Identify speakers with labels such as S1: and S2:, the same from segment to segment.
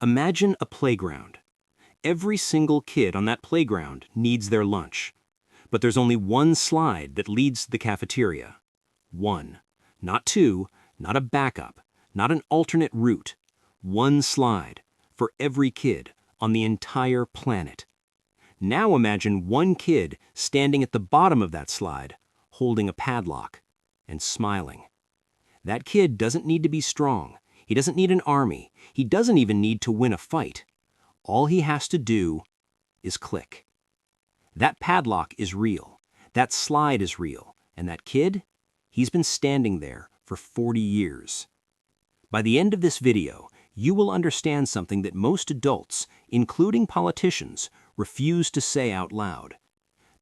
S1: Imagine a playground. Every single kid on that playground needs their lunch. But there's only one slide that leads to the cafeteria. One. Not two, not a backup, not an alternate route. One slide for every kid on the entire planet. Now imagine one kid standing at the bottom of that slide, holding a padlock and smiling. That kid doesn't need to be strong. He doesn't need an army. He doesn't even need to win a fight. All he has to do is click. That padlock is real. That slide is real. And that kid, he's been standing there for 40 years. By the end of this video, you will understand something that most adults, including politicians, refuse to say out loud.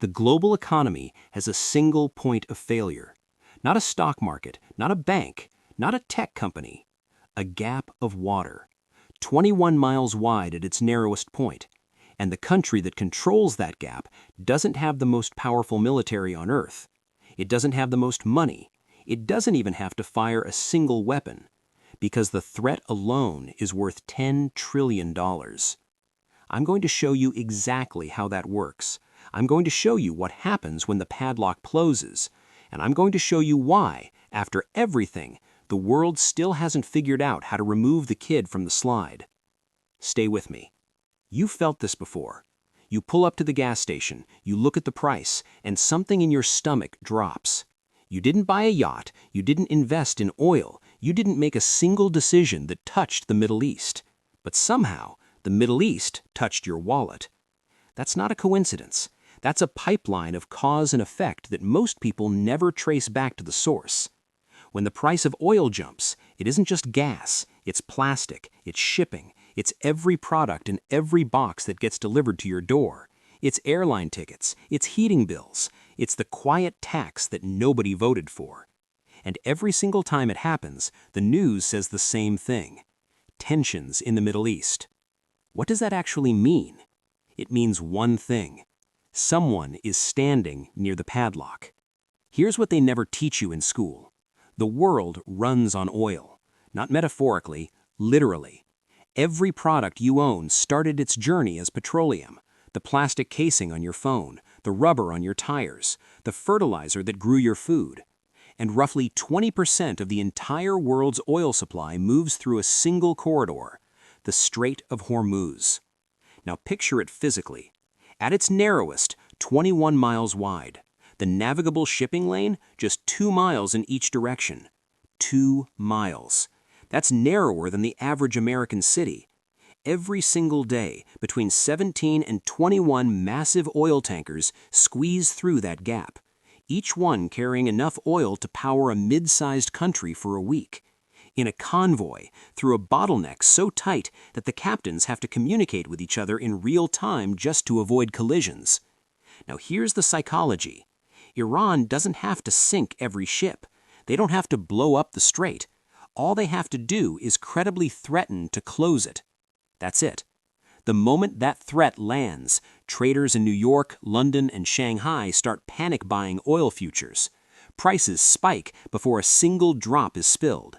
S1: The global economy has a single point of failure. Not a stock market, not a bank, not a tech company. A gap of water, 21 miles wide at its narrowest point. And the country that controls that gap doesn't have the most powerful military on Earth. It doesn't have the most money. It doesn't even have to fire a single weapon, because the threat alone is worth $10 trillion. I'm going to show you exactly how that works. I'm going to show you what happens when the padlock closes, and I'm going to show you why, after everything, the world still hasn't figured out how to remove the kid from the slide. Stay with me. You've felt this before. You pull up to the gas station, you look at the price, and something in your stomach drops. You didn't buy a yacht, you didn't invest in oil, you didn't make a single decision that touched the Middle East. But somehow, the Middle East touched your wallet. That's not a coincidence. That's a pipeline of cause and effect that most people never trace back to the source. When the price of oil jumps, it isn't just gas, it's plastic, it's shipping, it's every product in every box that gets delivered to your door. It's airline tickets, it's heating bills, it's the quiet tax that nobody voted for. And every single time it happens, the news says the same thing. Tensions in the Middle East. What does that actually mean? It means one thing. Someone is standing near the padlock. Here's what they never teach you in school. The world runs on oil. Not metaphorically, literally. Every product you own started its journey as petroleum. The plastic casing on your phone, the rubber on your tires, the fertilizer that grew your food. And roughly 20% of the entire world's oil supply moves through a single corridor, the Strait of Hormuz. Now picture it physically. At its narrowest, 21 miles wide. The navigable shipping lane, just 2 miles in each direction. 2 miles. That's narrower than the average American city. Every single day, between 17 and 21 massive oil tankers squeeze through that gap, each one carrying enough oil to power a mid-sized country for a week. In a convoy, through a bottleneck so tight that the captains have to communicate with each other in real time just to avoid collisions. Now here's the psychology. Iran doesn't have to sink every ship. They don't have to blow up the strait. All they have to do is credibly threaten to close it. That's it. The moment that threat lands, traders in New York, London, and Shanghai start panic buying oil futures. Prices spike before a single drop is spilled.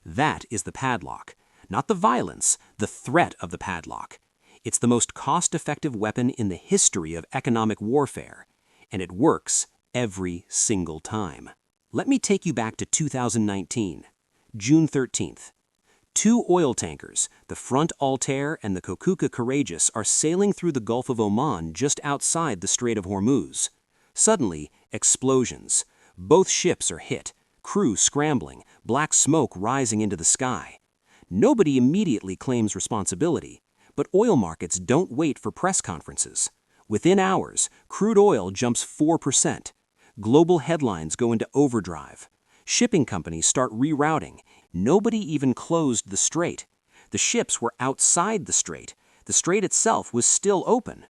S1: That is the padlock. Not the violence, the threat of the padlock. It's the most cost-effective weapon in the history of economic warfare. And it works every single time. Let me take you back to 2019, June 13th. 2 oil tankers, the Front Altair and the Kokuka Courageous, are sailing through the Gulf of Oman just outside the Strait of Hormuz. Suddenly, explosions. Both ships are hit, crew scrambling, black smoke rising into the sky. Nobody immediately claims responsibility, but oil markets don't wait for press conferences. Within hours, crude oil jumps 4%. Global headlines go into overdrive. Shipping companies start rerouting. Nobody even closed the strait. The ships were outside the strait. The strait itself was still open.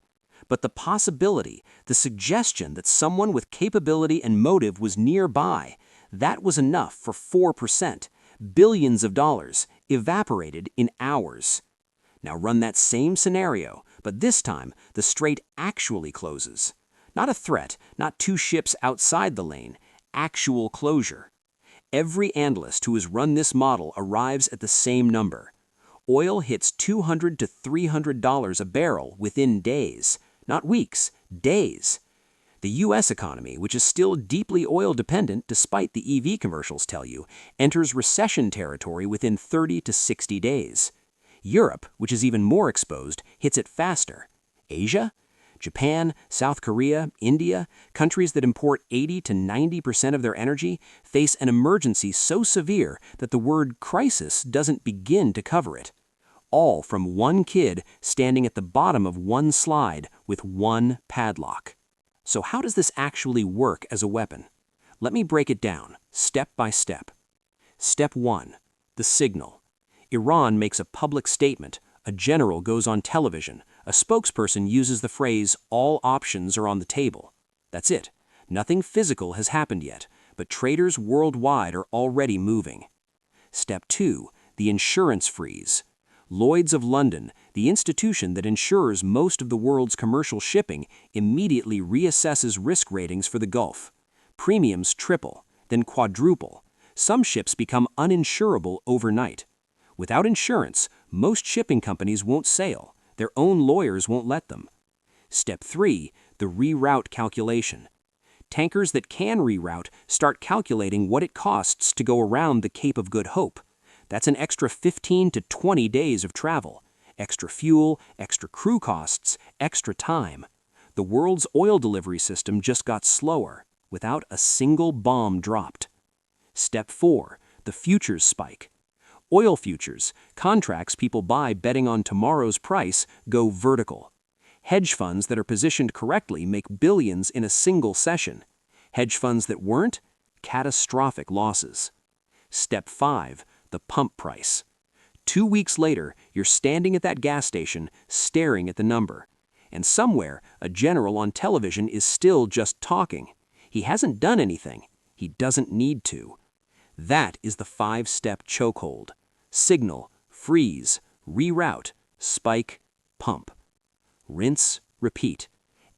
S1: But the possibility, the suggestion that someone with capability and motive was nearby, that was enough for 4%, billions of dollars, evaporated in hours. Now run that same scenario, but this time the strait actually closes. Not a threat, not 2 ships outside the lane, actual closure. Every analyst who has run this model arrives at the same number. Oil hits $200 to $300 a barrel within days, not weeks, days. The U.S. economy, which is still deeply oil-dependent despite the EV commercials tell you, enters recession territory within 30 to 60 days. Europe, which is even more exposed, hits it faster. Asia? Japan, South Korea, India, countries that import 80 to 90% of their energy, face an emergency so severe that the word crisis doesn't begin to cover it. All from one kid standing at the bottom of one slide with one padlock. So how does this actually work as a weapon? Let me break it down, step by step. Step 1. The signal. Iran makes a public statement, a general goes on television, a spokesperson uses the phrase, "all options are on the table." That's it. Nothing physical has happened yet, but traders worldwide are already moving. Step 2. The insurance freeze. Lloyd's of London, the institution that insures most of the world's commercial shipping, immediately reassesses risk ratings for the Gulf. Premiums triple, then quadruple. Some ships become uninsurable overnight. Without insurance, most shipping companies won't sail. Their own lawyers won't let them. Step 3. The reroute calculation. Tankers that can reroute start calculating what it costs to go around the Cape of Good Hope. That's an extra 15 to 20 days of travel. Extra fuel, extra crew costs, extra time. The world's oil delivery system just got slower, without a single bomb dropped. Step 4. The futures spike. Oil futures, contracts people buy betting on tomorrow's price, go vertical. Hedge funds that are positioned correctly make billions in a single session. Hedge funds that weren't? Catastrophic losses. Step 5. The pump price. 2 weeks later, you're standing at that gas station, staring at the number. And somewhere, a general on television is still just talking. He hasn't done anything. He doesn't need to. That is the 5-step chokehold. Signal, freeze, reroute, spike, pump. Rinse, repeat.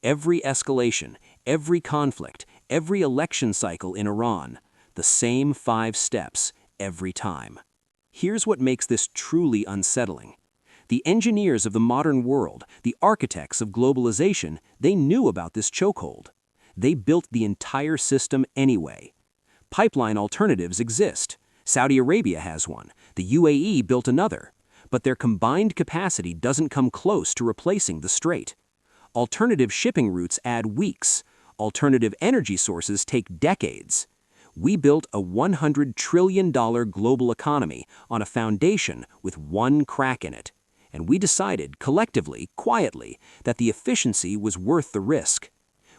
S1: Every escalation, every conflict, every election cycle in Iran, the same 5 steps every time. Here's what makes this truly unsettling. The engineers of the modern world, the architects of globalization, they knew about this chokehold. They built the entire system anyway. Pipeline alternatives exist. Saudi Arabia has one. The UAE built another. But their combined capacity doesn't come close to replacing the strait. Alternative shipping routes add weeks. Alternative energy sources take decades. We built a $100 trillion global economy on a foundation with one crack in it. And we decided, collectively, quietly, that the efficiency was worth the risk.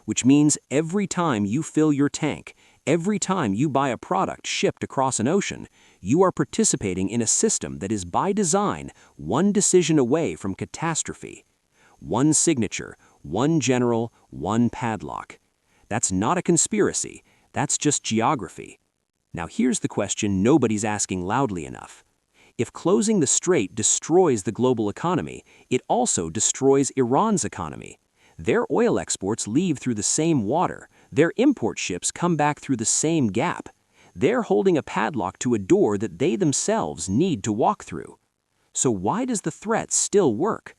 S1: Which means every time you fill your tank, every time you buy a product shipped across an ocean, you are participating in a system that is by design one decision away from catastrophe. One signature, one general, one padlock. That's not a conspiracy. That's just geography. Now here's the question nobody's asking loudly enough. If closing the strait destroys the global economy, it also destroys Iran's economy. Their oil exports leave through the same water. Their import ships come back through the same gap. They're holding a padlock to a door that they themselves need to walk through. So why does the threat still work?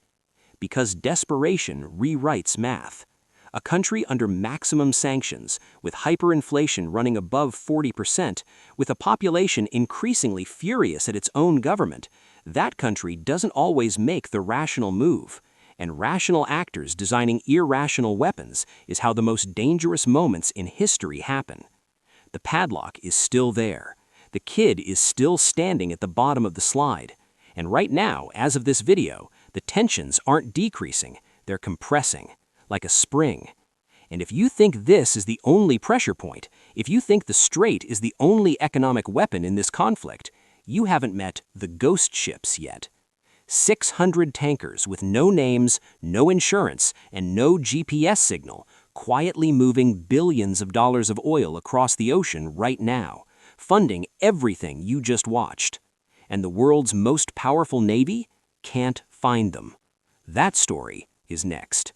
S1: Because desperation rewrites math. A country under maximum sanctions, with hyperinflation running above 40%, with a population increasingly furious at its own government, that country doesn't always make the rational move. And rational actors designing irrational weapons is how the most dangerous moments in history happen. The padlock is still there. The kid is still standing at the bottom of the slide. And right now, as of this video, the tensions aren't decreasing, they're compressing, like a spring. And if you think this is the only pressure point, if you think the strait is the only economic weapon in this conflict, you haven't met the ghost ships yet. 600 tankers with no names, no insurance, and no GPS signal, quietly moving billions of dollars of oil across the ocean right now, funding everything you just watched. And the world's most powerful navy can't find them. That story is next.